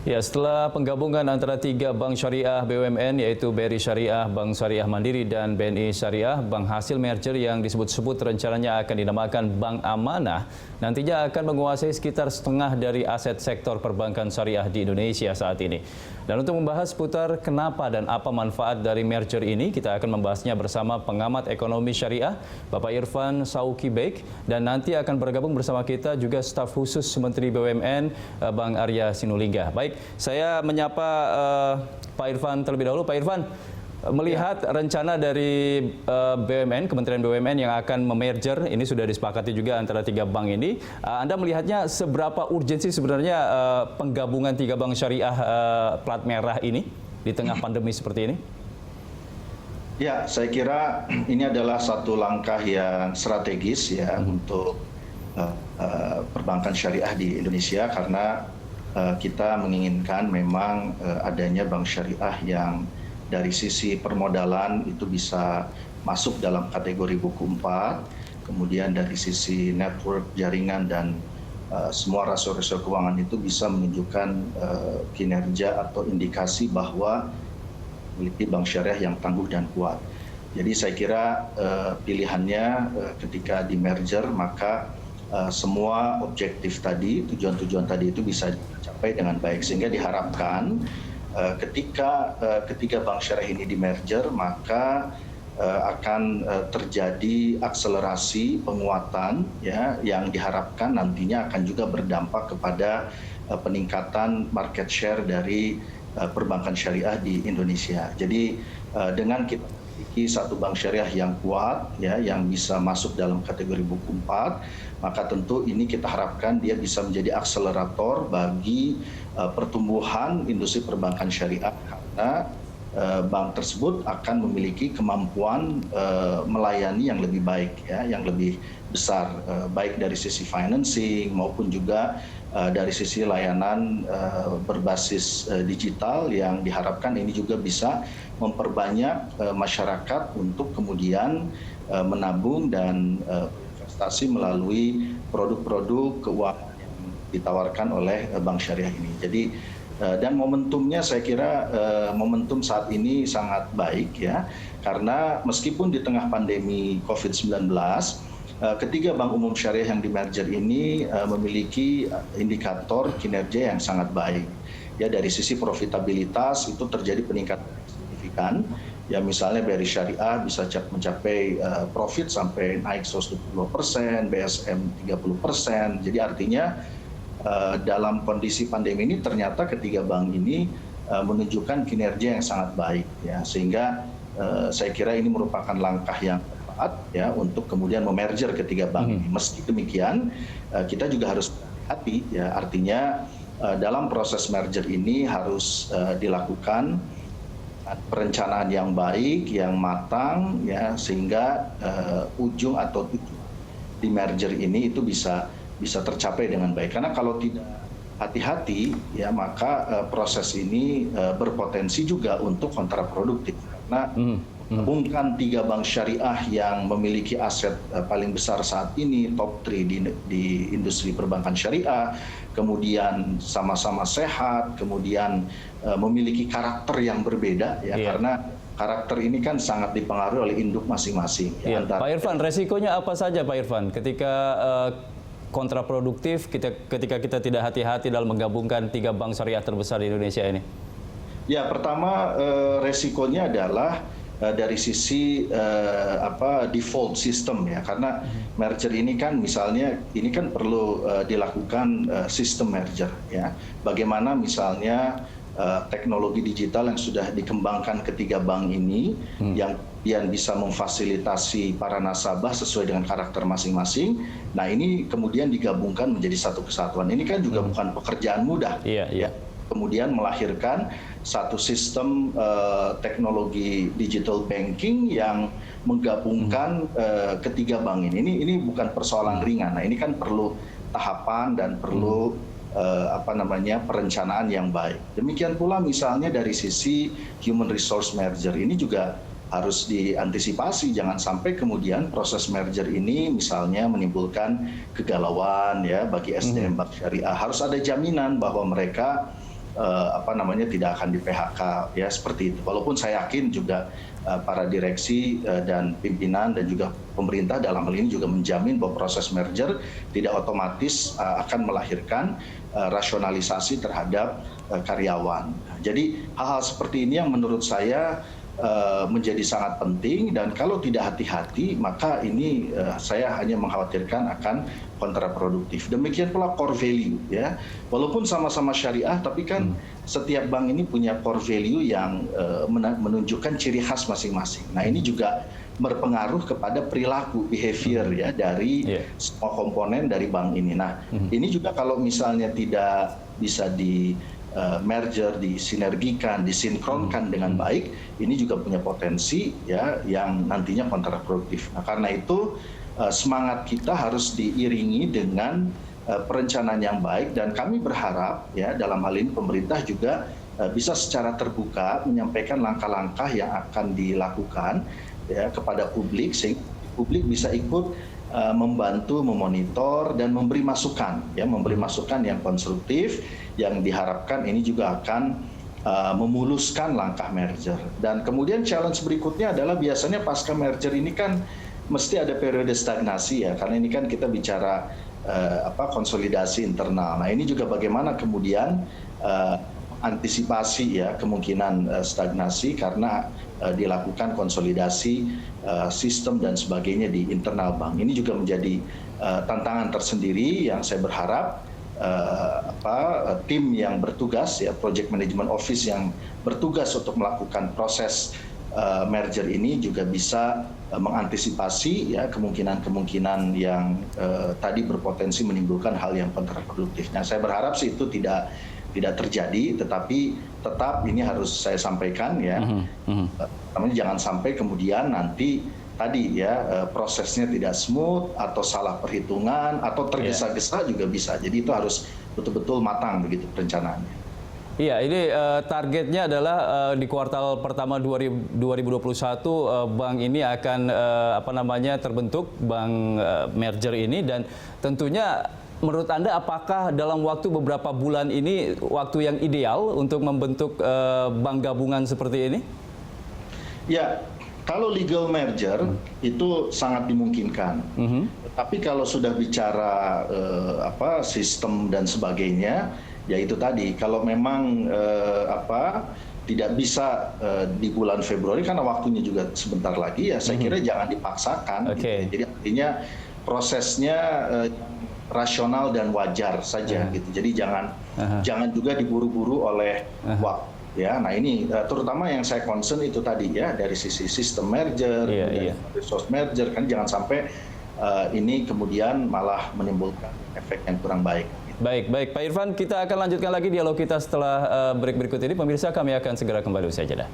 Ya, setelah penggabungan antara tiga bank syariah BUMN yaitu BRI Syariah, Bank Syariah Mandiri, dan BNI Syariah, bank hasil merger yang disebut-sebut rencananya akan dinamakan Bank Amanah, nantinya akan menguasai sekitar setengah dari aset sektor perbankan syariah di Indonesia saat ini. Dan untuk membahas seputar kenapa dan apa manfaat dari merger ini, kita akan membahasnya bersama pengamat ekonomi syariah, Bapak Irfan Sauki Bek, dan nanti akan bergabung bersama kita juga staf khusus Menteri BUMN, Bang Arya Sinulinga. Baik, saya menyapa Pak Irfan terlebih dahulu. Pak Irfan, melihat rencana dari BUMN, Kementerian BUMN yang akan memerger, ini sudah disepakati juga antara tiga bank ini. Anda melihatnya seberapa urgensi sebenarnya penggabungan tiga bank syariah plat merah ini di tengah pandemi seperti ini? Ya, saya kira ini adalah satu langkah yang strategis ya untuk perbankan syariah di Indonesia, karena kita menginginkan memang adanya bank syariah yang dari sisi permodalan itu bisa masuk dalam kategori buku 4, kemudian dari sisi network, jaringan, dan semua rasio-rasio keuangan itu bisa menunjukkan kinerja atau indikasi bahwa memiliki bank syariah yang tangguh dan kuat. Jadi saya kira pilihannya ketika di merger, maka semua objektif tadi, tujuan-tujuan tadi itu bisa dicapai dengan baik, sehingga diharapkan ketika bank syariah ini di merger, maka akan terjadi akselerasi penguatan ya, yang diharapkan nantinya akan juga berdampak kepada peningkatan market share dari perbankan syariah di Indonesia. Jadi dengan kita memiliki satu bank syariah yang kuat ya, yang bisa masuk dalam kategori buku 4, maka tentu ini kita harapkan dia bisa menjadi akselerator bagi pertumbuhan industri perbankan syariah, karena bank tersebut akan memiliki kemampuan melayani yang lebih baik ya, yang lebih besar, baik dari sisi financing maupun juga dari sisi layanan berbasis digital, yang diharapkan ini juga bisa memperbanyak masyarakat untuk kemudian menabung dan investasi melalui produk-produk keuangan yang ditawarkan oleh bank syariah ini. Jadi dan momentumnya saya kira momentum saat ini sangat baik ya, karena meskipun di tengah pandemi COVID-19, ketiga bank umum syariah yang di merger ini memiliki indikator kinerja yang sangat baik. Ya, dari sisi profitabilitas itu terjadi peningkatan signifikan. Ya, misalnya BRI Syariah bisa mencapai profit sampai naik 120%, BSM 30%. Jadi artinya dalam kondisi pandemi ini ternyata ketiga bank ini menunjukkan kinerja yang sangat baik ya, sehingga saya kira ini merupakan langkah yang tepat ya untuk kemudian memerger ketiga bank ini. Meski demikian kita juga harus hati ya, artinya dalam proses merger ini harus dilakukan perencanaan yang baik, yang matang ya, sehingga ujung atau tujuan di merger ini itu bisa tercapai dengan baik. Karena kalau tidak hati-hati ya, maka proses ini berpotensi juga untuk kontraproduktif, karena menggabungkan tiga bank syariah yang memiliki aset paling besar saat ini, top 3 di industri perbankan syariah, kemudian sama-sama sehat, kemudian memiliki karakter yang berbeda ya, karena karakter ini kan sangat dipengaruhi oleh induk masing-masing. Ya, Pak Irfan, resikonya apa saja Pak Irfan ketika kontraproduktif ketika kita tidak hati-hati dalam menggabungkan tiga bank syariah terbesar di Indonesia ini? Ya, pertama resikonya adalah dari sisi default system ya, karena merger ini kan misalnya ini kan perlu dilakukan sistem merger ya. Bagaimana misalnya teknologi digital yang sudah dikembangkan ketiga bank ini yang bisa memfasilitasi para nasabah sesuai dengan karakter masing-masing. Nah, ini kemudian digabungkan menjadi satu kesatuan. Ini kan juga bukan pekerjaan mudah. Iya. Kemudian melahirkan satu sistem teknologi digital banking yang menggabungkan ketiga bank ini. Ini bukan persoalan ringan. Nah, ini kan perlu tahapan dan perlu perencanaan yang baik. Demikian pula misalnya dari sisi human resource merger ini juga harus diantisipasi, jangan sampai kemudian proses merger ini misalnya menimbulkan kegalauan ya bagi SDM Bank Syariah. Harus ada jaminan bahwa mereka tidak akan di PHK ya seperti itu. Walaupun saya yakin juga para direksi dan pimpinan dan juga pemerintah dalam hal ini juga menjamin bahwa proses merger tidak otomatis akan melahirkan rasionalisasi terhadap karyawan. Jadi hal-hal seperti ini yang menurut saya menjadi sangat penting, dan kalau tidak hati-hati maka ini saya hanya mengkhawatirkan akan kontraproduktif. Demikian pula core value ya. Walaupun sama-sama syariah tapi kan setiap bank ini punya core value yang menunjukkan ciri khas masing-masing. Nah, ini juga berpengaruh kepada perilaku behavior ya dari semua komponen dari bank ini. Nah, ini juga kalau misalnya tidak bisa di merger, disinergikan, disinkronkan dengan baik, ini juga punya potensi ya yang nantinya kontraproduktif. Nah, karena itu semangat kita harus diiringi dengan perencanaan yang baik, dan kami berharap ya dalam hal ini pemerintah juga bisa secara terbuka menyampaikan langkah-langkah yang akan dilakukan ya kepada publik, sehingga publik bisa ikut membantu memonitor dan memberi masukan yang konstruktif, yang diharapkan ini juga akan memuluskan langkah merger. Dan kemudian challenge berikutnya adalah biasanya pasca merger ini kan mesti ada periode stagnasi ya, karena ini kan kita bicara konsolidasi internal. Nah, ini juga bagaimana kemudian antisipasi ya kemungkinan stagnasi karena dilakukan konsolidasi sistem dan sebagainya di internal bank. Ini juga menjadi tantangan tersendiri yang saya berharap tim yang bertugas ya, Project Management Office yang bertugas untuk melakukan proses merger ini juga bisa mengantisipasi ya kemungkinan-kemungkinan yang tadi berpotensi menimbulkan hal yang kontraproduktif. Nah, saya berharap sih itu tidak terjadi, tetapi tetap ini harus saya sampaikan ya. Jangan sampai kemudian nanti tadi ya prosesnya tidak smooth atau salah perhitungan atau tergesa-gesa juga bisa. Jadi itu harus betul-betul matang begitu perencanaannya. Iya, ini targetnya adalah di kuartal pertama 2021 bank ini akan terbentuk bank merger ini, dan tentunya menurut Anda apakah dalam waktu beberapa bulan ini waktu yang ideal untuk membentuk bank gabungan seperti ini? Ya, kalau legal merger itu sangat dimungkinkan. Tapi kalau sudah bicara sistem dan sebagainya, ya itu tadi. Kalau memang tidak bisa di bulan Februari karena waktunya juga sebentar lagi, ya saya kira jangan dipaksakan. Okay. Gitu. Jadi artinya prosesnya rasional dan wajar saja gitu. Jadi jangan juga diburu-buru oleh waktu ya. Nah, ini terutama yang saya concern itu tadi ya, dari sisi sistem merger, resource merger, kan jangan sampai ini kemudian malah menimbulkan efek yang kurang baik. Baik Pak Irfan, kita akan lanjutkan lagi dialog kita setelah break berikut ini. Pemirsa, kami akan segera kembali usai jeda.